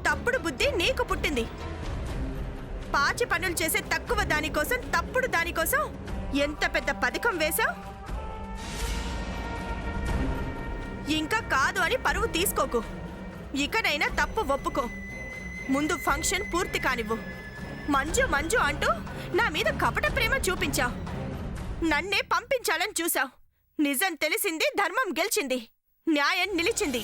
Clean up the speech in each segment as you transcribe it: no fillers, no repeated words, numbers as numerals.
తప్పుడు బుద్ధి నీకు పుట్టింది. పాచి పనులు చేసే తక్కువ దానికోసం, తప్పుడు దానికోసం ఎంత పెద్ద పథకం వేశావు. ఇంకా కాదు అని పరువు తీసుకోకు. ఇకనైనా తప్పు ఒప్పుకో. ముందు ఫంక్షన్ పూర్తి కానివ్వు. మంజు మంజు అంటూ నా మీద కపట ప్రేమ చూపించావు. నన్నే పంపించాలని చూశావు. నిజం తెలిసింది, ధర్మం గెలిచింది, న్యాయం నిలిచింది.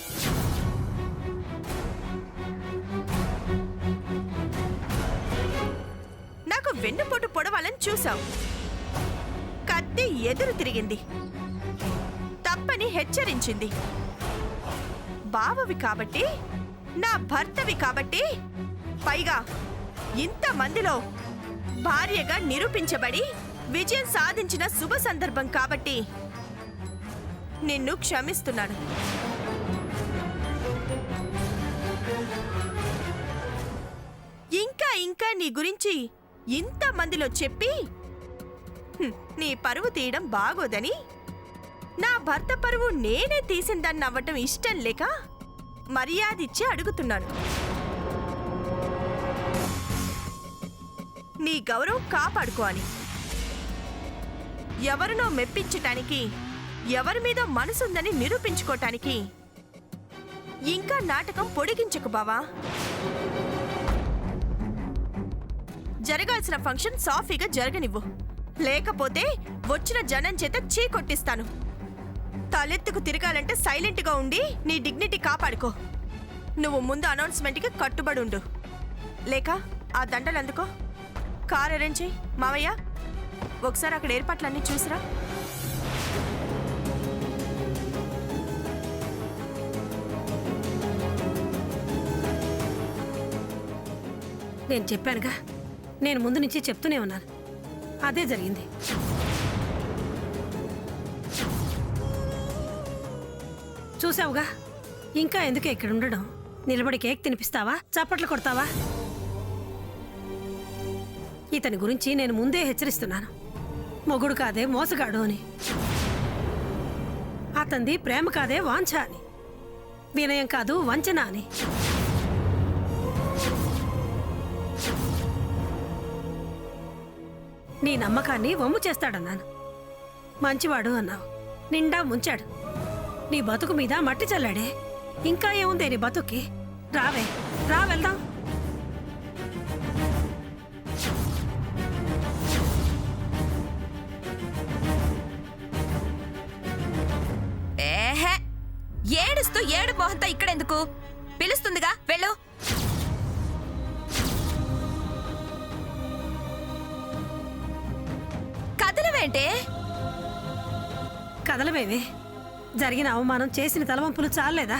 నాకు వెన్నుపోటు పొడవాలని చూశావు. కత్తి ఎదురు తిరిగింది. తప్పని హెచ్చరించింది. బావవి కాబట్టి, నా భర్తవి కాబట్టి, పైగా ఇంతమందిలో భార్యగా నిరూపించబడి విజయం సాధించిన శుభ సందర్భం కాబట్టి నిన్ను క్షమిస్తున్నాను. ఇంకా ఇంకా నీ గురించి ఇంతమందిలో చెప్పి నీ పరువు తీయడం బాగోదని, నా భర్త పరువు నేనే తీసిందని నవ్వటం ఇష్టం లేక మర్యాదిచ్చి అడుగుతున్నాను. నీ గౌరవం కాపాడుకో అని. ఎవరినో మెప్పించటానికి, ఎవరి మీద మనసుందని నిరూపించుకోటానికి ఇంకా నాటకం పొడిగించకు బావా. జరగాల్సిన ఫంక్షన్ సాఫీగా జరగనివ్వు. లేకపోతే వచ్చిన జనం చేత చీకొట్టిస్తాను. తలెత్తుకు తిరగాలంటే సైలెంట్గా ఉండి నీ డిగ్నిటీ కాపాడుకో. నువ్వు ముందు అనౌన్స్మెంట్కి కట్టుబడి ఉండు. లేక ఆ దండలు అందుకో. కార్ అరేంజ్ చేయి. మావయ్య, ఒకసారి అక్కడ ఏర్పాట్లన్నీ చూసిరా. నేను చెప్పానుగా, నేను ముందు నుంచి చెప్తూనే ఉన్నాను. అదే జరిగింది. చూసావుగా, ఇంకా ఎందుకు ఇక్కడ ఉండడం? నిలబడి కేక్ తినిపిస్తావా, చప్పట్లు కొడతావా? ఇతని గురించి నేను ముందే హెచ్చరిస్తున్నాను. మొగుడు కాదే మోసగాడు అని. అతంది ప్రేమ కాదే వాంఛ అని. వినయం కాదు వంచన అని. నీ నమ్మకాన్ని వమ్ము చేస్తాడన్నాను. మంచివాడు అన్నావు, నిండా ముంచాడు. నీ బతుకు మీద మట్టి చల్లాడే. ఇంకా ఏముందే నీ బతుక్కి? రావే, రా వెళ్దాం. ఏహే, ఏడుస్తూ ఏడు మొహంతో ఇక్కడెందుకు? పిలుస్తుందిగా, వెళ్ళు. కదలవేంటే? కదలవేవే. జరిగిన అవమానం, చేసిన తలవంపులు చాలేదా?